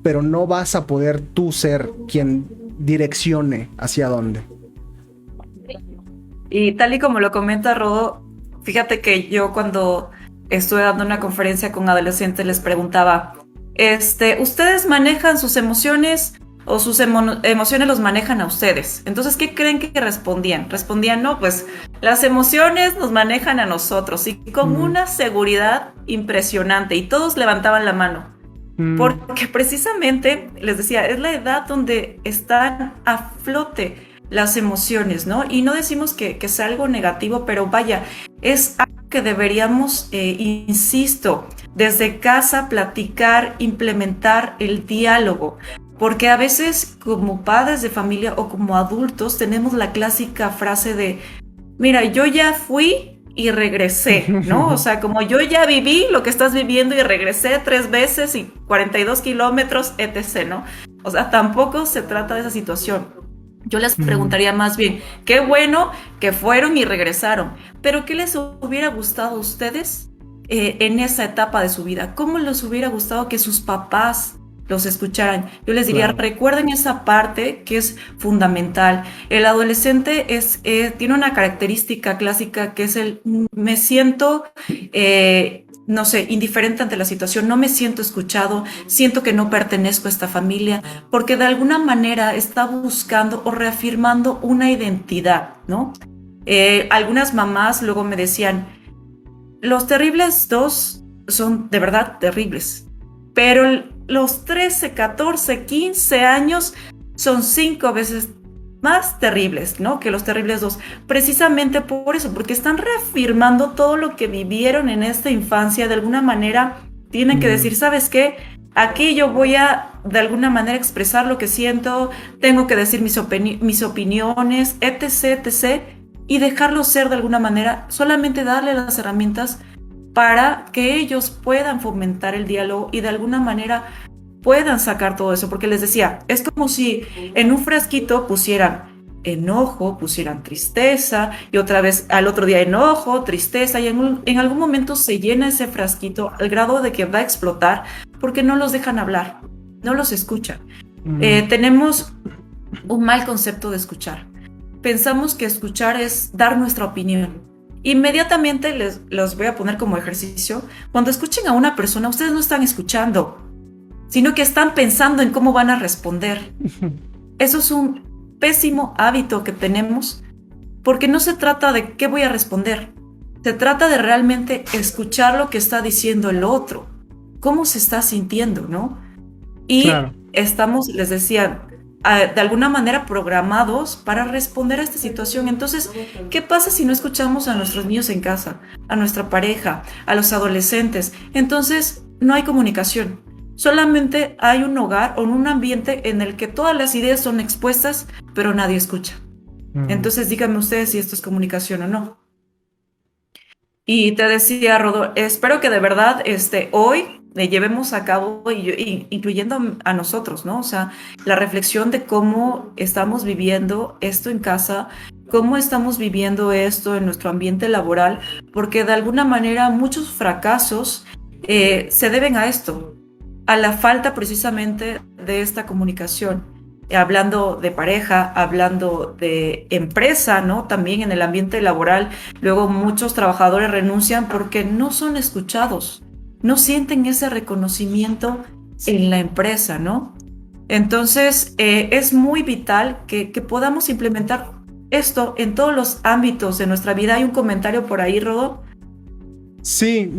Pero no vas a poder tú ser quien direccione hacia dónde. Y tal y como lo comenta Rodo, fíjate que yo cuando estuve dando una conferencia con adolescentes les preguntaba, ¿ustedes manejan sus emociones o sus emociones los manejan a ustedes? Entonces, ¿qué creen que respondían? Respondían, no, pues las emociones nos manejan a nosotros y con una seguridad impresionante, y todos levantaban la mano. Porque precisamente, les decía, es la edad donde están a flote las emociones, ¿no? Y no decimos que sea algo negativo, pero vaya, es algo que deberíamos, insisto, desde casa platicar, implementar el diálogo. Porque a veces como padres de familia o como adultos tenemos la clásica frase de, mira, yo ya fui y regresé, ¿no? O sea, como yo ya viví lo que estás viviendo y regresé 3 veces y 42 kilómetros, etc., ¿no? O sea, tampoco se trata de esa situación. Yo les preguntaría más bien, qué bueno que fueron y regresaron, pero ¿qué les hubiera gustado a ustedes en esa etapa de su vida? ¿Cómo les hubiera gustado que sus papás los escucharan? Yo les diría, Claro. recuerden esa parte que es fundamental. El adolescente tiene una característica clásica que es me siento, no sé, indiferente ante la situación, no me siento escuchado, siento que no pertenezco a esta familia, porque de alguna manera está buscando o reafirmando una identidad, ¿no? Algunas mamás luego me decían, los terribles dos son de verdad terribles, pero los 13, 14, 15 años son 5 veces más terribles, ¿no? Que los terribles dos. Precisamente por eso, porque están reafirmando todo lo que vivieron en esta infancia. De alguna manera tienen que decir, ¿sabes qué? Aquí yo voy a, de alguna manera, expresar lo que siento, tengo que decir mis opiniones, etc., etc., y dejarlo ser de alguna manera, solamente darle las herramientas para que ellos puedan fomentar el diálogo y de alguna manera puedan sacar todo eso, porque les decía, es como si en un frasquito pusieran enojo, pusieran tristeza y otra vez al otro día enojo, tristeza y en algún momento se llena ese frasquito al grado de que va a explotar porque no los dejan hablar, no los escuchan. Tenemos un mal concepto de escuchar. Pensamos que escuchar es dar nuestra opinión. Inmediatamente los voy a poner como ejercicio. Cuando escuchen a una persona, ustedes no están escuchando, sino que están pensando en cómo van a responder. Eso es un pésimo hábito que tenemos, porque no se trata de qué voy a responder, se trata de realmente escuchar lo que está diciendo el otro, cómo se está sintiendo, ¿no? Y claro, estamos, les decía, de alguna manera programados para responder a esta situación. Entonces, ¿qué pasa si no escuchamos a nuestros niños en casa, a nuestra pareja, a los adolescentes? Entonces, no hay comunicación. Solamente hay un hogar o un ambiente en el que todas las ideas son expuestas, pero nadie escucha. Entonces, díganme ustedes si esto es comunicación o no. Y te decía, Rodo, espero que de verdad hoy llevemos a cabo, incluyendo a nosotros, ¿no? O sea, la reflexión de cómo estamos viviendo esto en casa, cómo estamos viviendo esto en nuestro ambiente laboral, porque de alguna manera muchos fracasos se deben a esto, a la falta precisamente de esta comunicación. Hablando de pareja, hablando de empresa, ¿no? También en el ambiente laboral, luego muchos trabajadores renuncian porque no son escuchados, no sienten ese reconocimiento en la empresa, ¿no? Entonces, es muy vital que podamos implementar esto en todos los ámbitos de nuestra vida. ¿Hay un comentario por ahí, Rodo? Sí,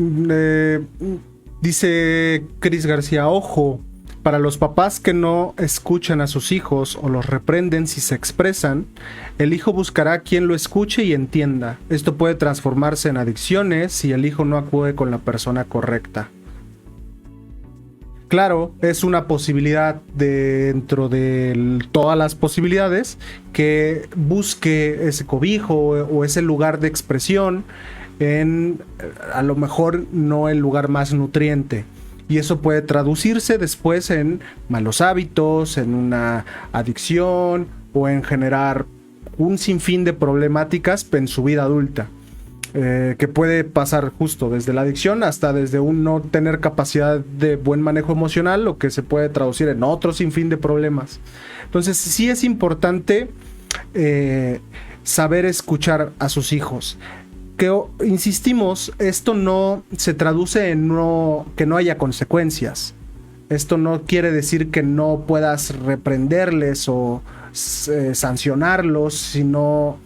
dice Cris García, ojo, para los papás que no escuchan a sus hijos o los reprenden si se expresan, el hijo buscará a quien lo escuche y entienda. Esto puede transformarse en adicciones si el hijo no acude con la persona correcta. Claro, es una posibilidad dentro de todas las posibilidades que busque ese cobijo o ese lugar de expresión en, a lo mejor, no el lugar más nutriente. Y eso puede traducirse después en malos hábitos, en una adicción o en generar un sinfín de problemáticas en su vida adulta. Que puede pasar justo desde la adicción hasta desde un no tener capacidad de buen manejo emocional, lo que se puede traducir en otro sinfín de problemas. Entonces sí es importante saber escuchar a sus hijos. Que insistimos, esto no se traduce en que no haya consecuencias. Esto no quiere decir que no puedas reprenderles o sancionarlos si no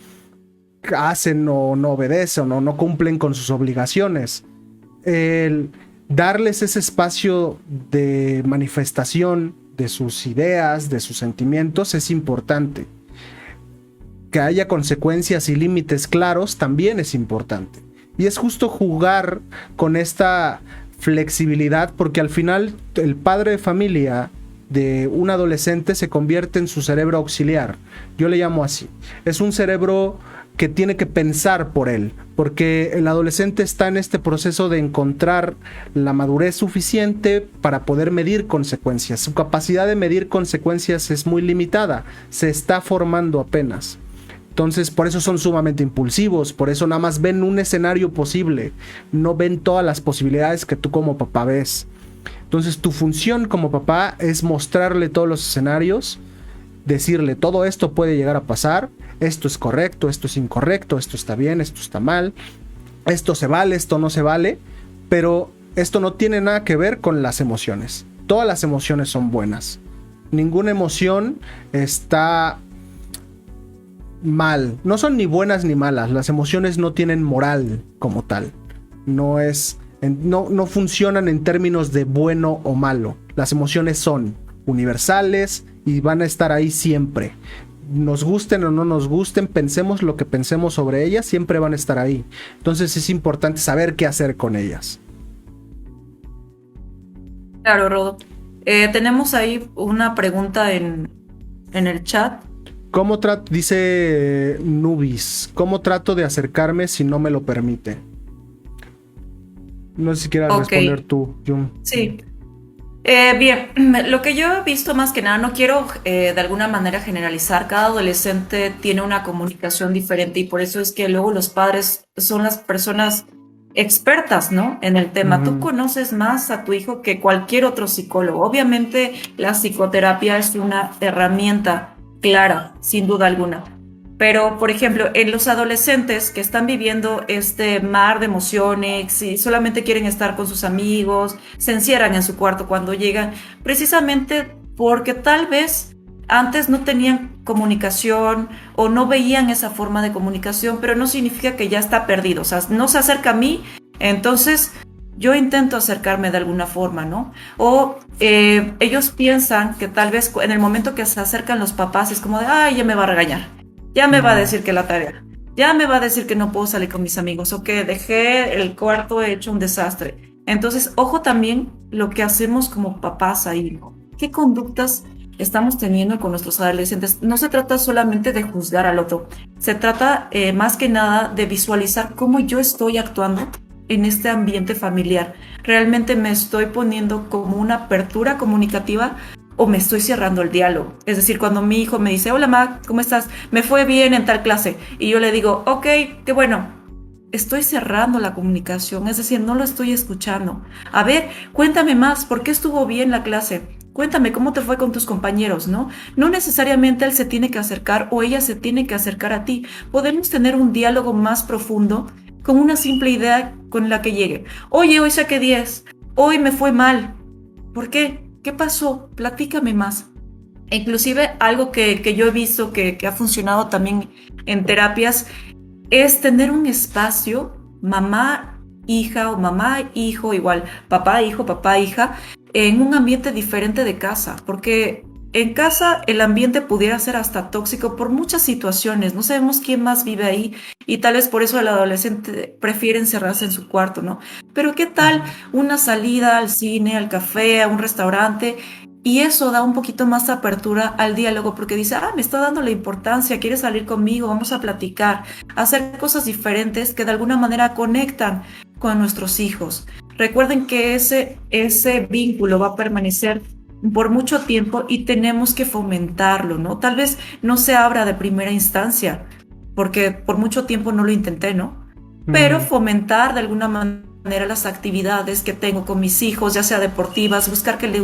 hacen o no obedecen o no cumplen con sus obligaciones. El darles ese espacio de manifestación de sus ideas, de sus sentimientos, es importante. Que haya consecuencias y límites claros también es importante. Y es justo jugar con esta flexibilidad, porque al final el padre de familia de un adolescente se convierte en su cerebro auxiliar. Yo le llamo así. Es un cerebro que tiene que pensar por él, porque el adolescente está en este proceso de encontrar la madurez suficiente para poder medir consecuencias. Su capacidad de medir consecuencias es muy limitada, se está formando apenas. Entonces, por eso son sumamente impulsivos, por eso nada más ven un escenario posible, no ven todas las posibilidades que tú como papá ves. Entonces, tu función como papá es mostrarle todos los escenarios, decirle todo esto puede llegar a pasar, esto es correcto, esto es incorrecto, esto está bien, esto está mal, esto se vale, esto no se vale, pero esto no tiene nada que ver con las emociones. Todas las emociones son buenas. Ninguna emoción está mal. No son ni buenas ni malas. Las emociones no tienen moral como tal. No funcionan en términos de bueno o malo. Las emociones son universales y van a estar ahí siempre. Nos gusten o no nos gusten, pensemos lo que pensemos sobre ellas, siempre van a estar ahí. Entonces es importante saber qué hacer con ellas. Claro, Rodo. Tenemos ahí una pregunta en el chat. Dice Nubis, ¿cómo trato de acercarme si no me lo permite? No sé si quieras responder tú, Jun. Sí. Bien, lo que yo he visto más que nada, no quiero de alguna manera generalizar, cada adolescente tiene una comunicación diferente y por eso es que luego los padres son las personas expertas, ¿no? En el tema. Tú conoces más a tu hijo que cualquier otro psicólogo. Obviamente la psicoterapia es una herramienta clara, sin duda alguna. Pero, por ejemplo, en los adolescentes que están viviendo este mar de emociones y solamente quieren estar con sus amigos, se encierran en su cuarto cuando llegan, precisamente porque tal vez antes no tenían comunicación o no veían esa forma de comunicación, pero no significa que ya está perdido. O sea, no se acerca a mí, entonces yo intento acercarme de alguna forma, ¿no? O ellos piensan que tal vez en el momento que se acercan los papás es como de, ay, ya me va a regañar. Ya me va a decir que la tarea, ya me va a decir que no puedo salir con mis amigos o que dejé el cuarto hecho un desastre. Entonces, ojo también lo que hacemos como papás ahí, ¿no? ¿Qué conductas estamos teniendo con nuestros adolescentes? No se trata solamente de juzgar al otro, se trata más que nada de visualizar cómo yo estoy actuando en este ambiente familiar. ¿Realmente me estoy poniendo como una apertura comunicativa o me estoy cerrando el diálogo? Es decir, cuando mi hijo me dice, hola Ma, ¿cómo estás? Me fue bien en tal clase. Y yo le digo, ok, qué bueno. Estoy cerrando la comunicación, es decir, no lo estoy escuchando. A ver, cuéntame más, ¿por qué estuvo bien la clase? Cuéntame cómo te fue con tus compañeros, ¿no? No necesariamente él se tiene que acercar o ella se tiene que acercar a ti. Podemos tener un diálogo más profundo con una simple idea con la que llegue. Oye, hoy saqué 10, hoy me fue mal. ¿Por qué? ¿Qué pasó? Platícame más. E inclusive algo que yo he visto que ha funcionado también en terapias es tener un espacio mamá, hija o mamá, hijo, igual papá, hija, en un ambiente diferente de casa, porque en casa el ambiente pudiera ser hasta tóxico por muchas situaciones, no sabemos quién más vive ahí y tal vez por eso el adolescente prefiere encerrarse en su cuarto, ¿no? Pero ¿qué tal una salida al cine, al café, a un restaurante? Y eso da un poquito más de apertura al diálogo porque dice, me está dando la importancia, quiere salir conmigo, vamos a platicar, hacer cosas diferentes que de alguna manera conectan con nuestros hijos. Recuerden que ese vínculo va a permanecer por mucho tiempo y tenemos que fomentarlo, ¿no? Tal vez no se abra de primera instancia, porque por mucho tiempo no lo intenté, ¿no? Pero fomentar de alguna manera las actividades que tengo con mis hijos, ya sea deportivas, buscar que le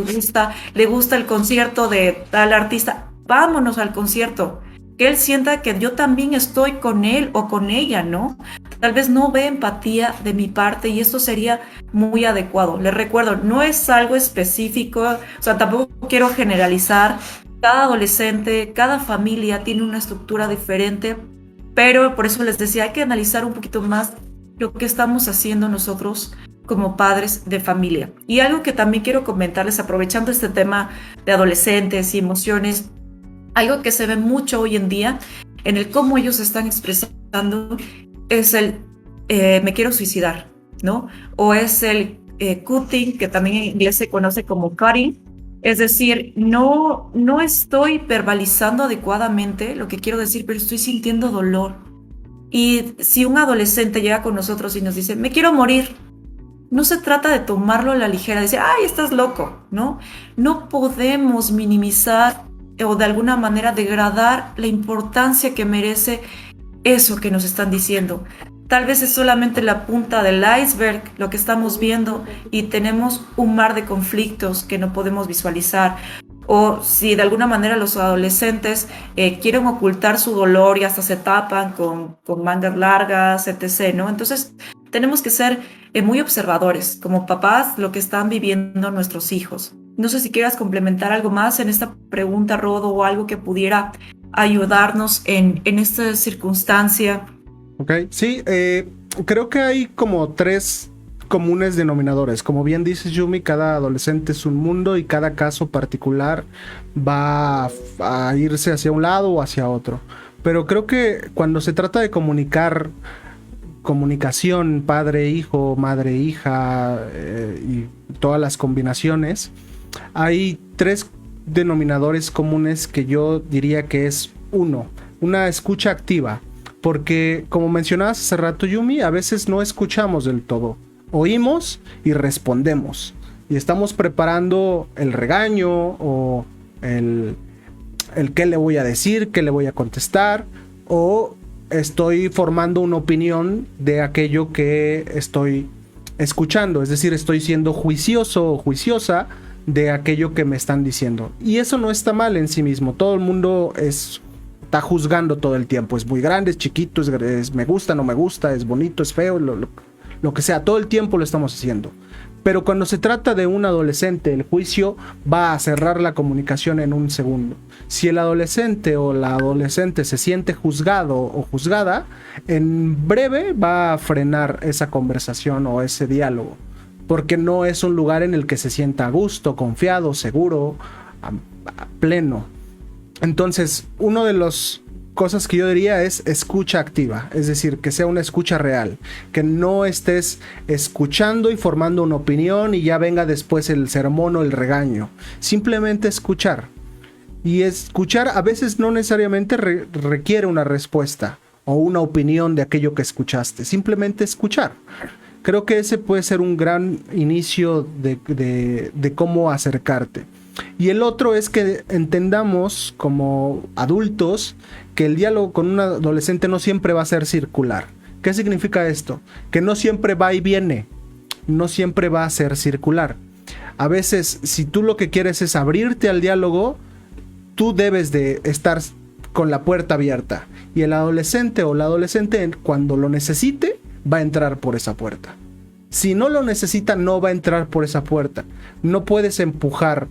gusta el concierto de tal artista, vámonos al concierto, que él sienta que yo también estoy con él o con ella, ¿no? Tal vez no ve empatía de mi parte y esto sería muy adecuado. Les recuerdo, no es algo específico, o sea, tampoco quiero generalizar. Cada adolescente, cada familia tiene una estructura diferente, pero por eso les decía, hay que analizar un poquito más lo que estamos haciendo nosotros como padres de familia. Y algo que también quiero comentarles, aprovechando este tema de adolescentes y emociones, algo que se ve mucho hoy en día en el cómo ellos están expresando es el me quiero suicidar, ¿no? O es el cutting, que también en inglés se conoce como cutting. Es decir, no estoy verbalizando adecuadamente lo que quiero decir, pero estoy sintiendo dolor. Y si un adolescente llega con nosotros y nos dice, me quiero morir, no se trata de tomarlo a la ligera, decir, ay, estás loco, ¿no? No podemos minimizar o de alguna manera degradar la importancia que merece eso que nos están diciendo. Tal vez es solamente la punta del iceberg lo que estamos viendo y tenemos un mar de conflictos que no podemos visualizar. O si de alguna manera los adolescentes quieren ocultar su dolor y hasta se tapan con mangas largas, etc., ¿no? Entonces tenemos que ser muy observadores como papás lo que están viviendo nuestros hijos. No sé si quieras complementar algo más en esta pregunta, Rodo, o algo que pudiera ayudarnos en esta circunstancia. Ok, sí, creo que hay como 3 comunes denominadores. Como bien dices, Yumi, cada adolescente es un mundo y cada caso particular va a irse hacia un lado o hacia otro. Pero creo que cuando se trata de comunicación padre-hijo, madre-hija y todas las combinaciones, hay 3 denominadores comunes que yo diría que es una escucha activa. Porque, como mencionabas hace rato, Yumi, a veces no escuchamos del todo. Oímos y respondemos. Y estamos preparando el regaño o el qué le voy a decir, qué le voy a contestar. O estoy formando una opinión de aquello que estoy escuchando. Es decir, estoy siendo juicioso o juiciosa de aquello que me están diciendo. Y eso no está mal en sí mismo. Todo el mundo está juzgando todo el tiempo. Es muy grande, es chiquito, es me gusta, no me gusta, es bonito, es feo, lo que sea. Todo el tiempo lo estamos haciendo. Pero cuando se trata de un adolescente, el juicio va a cerrar la comunicación en un segundo. Si el adolescente o la adolescente se siente juzgado o juzgada, en breve va a frenar esa conversación o ese diálogo. Porque no es un lugar en el que se sienta a gusto, confiado, seguro, a pleno. Entonces, una de las cosas que yo diría es escucha activa, es decir, que sea una escucha real, que no estés escuchando y formando una opinión y ya venga después el sermón o el regaño. Simplemente escuchar. Y escuchar a veces no necesariamente requiere una respuesta o una opinión de aquello que escuchaste, simplemente escuchar. Creo que ese puede ser un gran inicio de cómo acercarte. Y el otro es que entendamos como adultos que el diálogo con un adolescente no siempre va a ser circular. ¿Qué significa esto? Que no siempre va y viene, no siempre va a ser circular. A veces, si tú lo que quieres es abrirte al diálogo, tú debes de estar con la puerta abierta. Y el adolescente o la adolescente, cuando lo necesite, va a entrar por esa puerta. Si no lo necesita, no va a entrar por esa puerta. No puedes empujar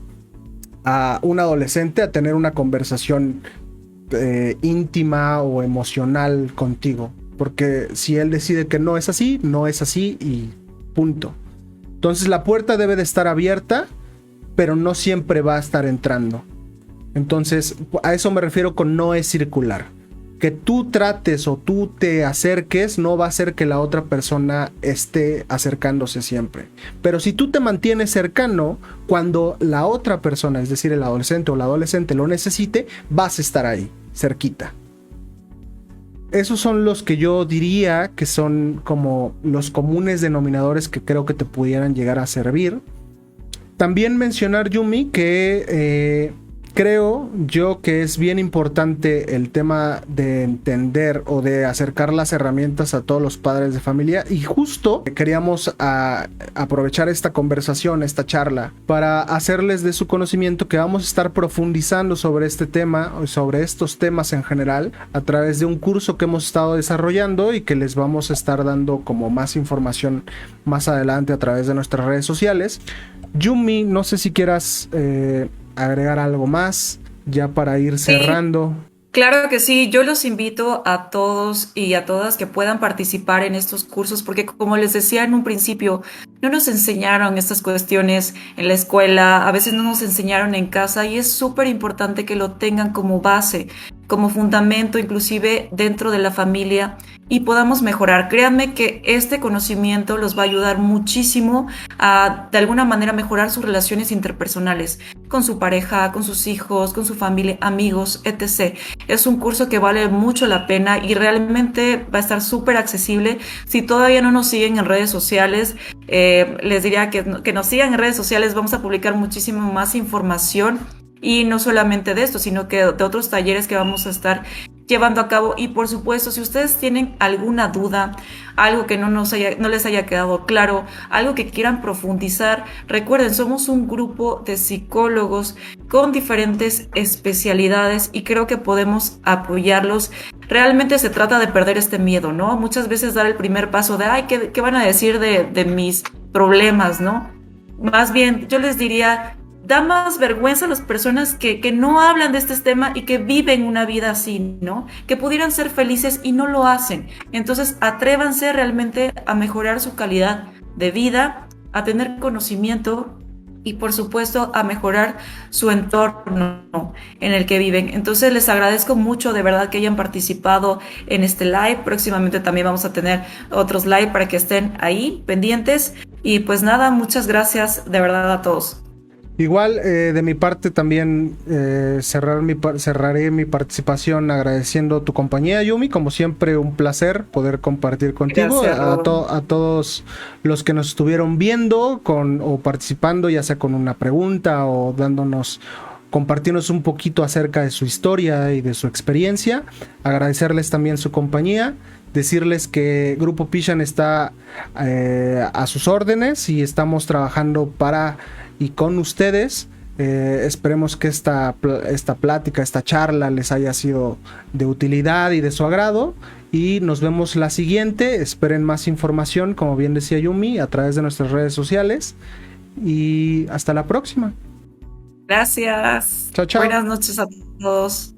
a un adolescente a tener una conversación íntima o emocional contigo, porque si él decide que no es así, no es así y punto. Entonces la puerta debe de estar abierta, pero no siempre va a estar entrando. Entonces a eso me refiero con no es circular. Que tú trates o tú te acerques no va a hacer que la otra persona esté acercándose siempre. Pero si tú te mantienes cercano, cuando la otra persona, es decir, el adolescente o la adolescente lo necesite, vas a estar ahí, cerquita. Esos son los que yo diría que son como los comunes denominadores que creo que te pudieran llegar a servir. También mencionar, Yumi, que creo yo que es bien importante el tema de entender o de acercar las herramientas a todos los padres de familia, y justo queríamos aprovechar esta conversación, esta charla, para hacerles de su conocimiento que vamos a estar profundizando sobre este tema o sobre estos temas en general a través de un curso que hemos estado desarrollando y que les vamos a estar dando como más información más adelante a través de nuestras redes sociales. Yumi, no sé si quieras agregar algo más ya para ir cerrando. Claro que sí, yo los invito a todos y a todas que puedan participar en estos cursos porque como les decía en un principio, no nos enseñaron estas cuestiones en la escuela, a veces no nos enseñaron en casa y es súper importante que lo tengan como base, como fundamento, inclusive dentro de la familia y podamos mejorar. Créanme que este conocimiento los va a ayudar muchísimo a de alguna manera mejorar sus relaciones interpersonales. con su pareja, con sus hijos, con su familia, amigos, etc. Es un curso que vale mucho la pena y realmente va a estar súper accesible. Si todavía no nos siguen en redes sociales, les diría que nos sigan en redes sociales. Vamos a publicar muchísimo más información y no solamente de esto, sino que de otros talleres que vamos a estar llevando a cabo. Y por supuesto, si ustedes tienen alguna duda, algo que no les haya quedado claro, algo que quieran profundizar, recuerden, somos un grupo de psicólogos con diferentes especialidades y creo que podemos apoyarlos. Realmente se trata de perder este miedo, ¿no? Muchas veces dar el primer paso de, ay, ¿qué van a decir de mis problemas, ¿no? Más bien, yo les diría, da más vergüenza a las personas que no hablan de este tema y que viven una vida así, ¿no? Que pudieran ser felices y no lo hacen. Entonces, atrévanse realmente a mejorar su calidad de vida, a tener conocimiento y, por supuesto, a mejorar su entorno en el que viven. Entonces, les agradezco mucho de verdad que hayan participado en este live. Próximamente también vamos a tener otros live para que estén ahí pendientes. Y pues nada, muchas gracias de verdad a todos. Igual, de mi parte también cerraré mi participación agradeciendo tu compañía, Yumi. Como siempre, un placer poder compartir contigo. Gracias, A todos los que nos estuvieron viendo o participando, ya sea con una pregunta o compartirnos un poquito acerca de su historia y de su experiencia. Agradecerles también su compañía. Decirles que Grupo Pishan está a sus órdenes y estamos trabajando para y con ustedes. Esperemos que esta plática, esta charla les haya sido de utilidad y de su agrado. Y nos vemos la siguiente. Esperen más información, como bien decía Yumi, a través de nuestras redes sociales. Y hasta la próxima. Gracias. Chao, chao. Buenas noches a todos.